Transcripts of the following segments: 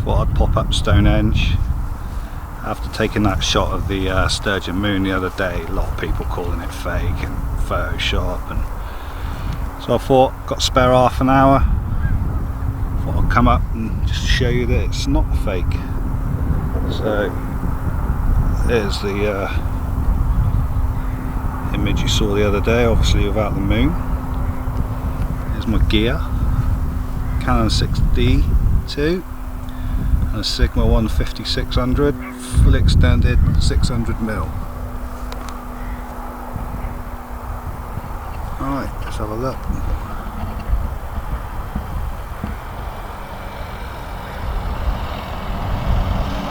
thought I'd pop up Stonehenge. After taking that shot of the Sturgeon Moon the other day, a lot of people calling it fake and Photoshop, and so I thought, got a spare half an hour, thought I'd come up and just show you that it's not fake. So there's the image you saw the other day, obviously without the moon. Here's my gear, Canon 6D2 and a Sigma 150-600, full extended 600mm. Alright, let's have a look.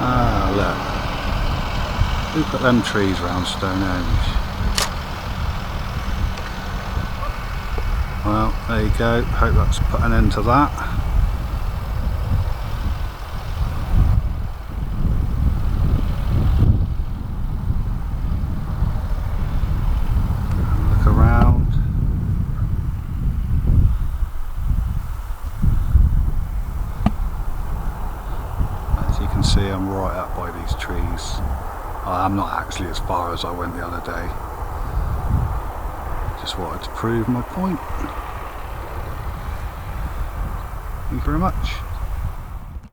Ah, look. Who put them trees around Stonehenge? Well, there you go. Hope that's put an end to that. Look around. As you can see, I'm right up by these trees. I'm not actually as far as I went the other day. Just wanted to prove my point. Thank you very much.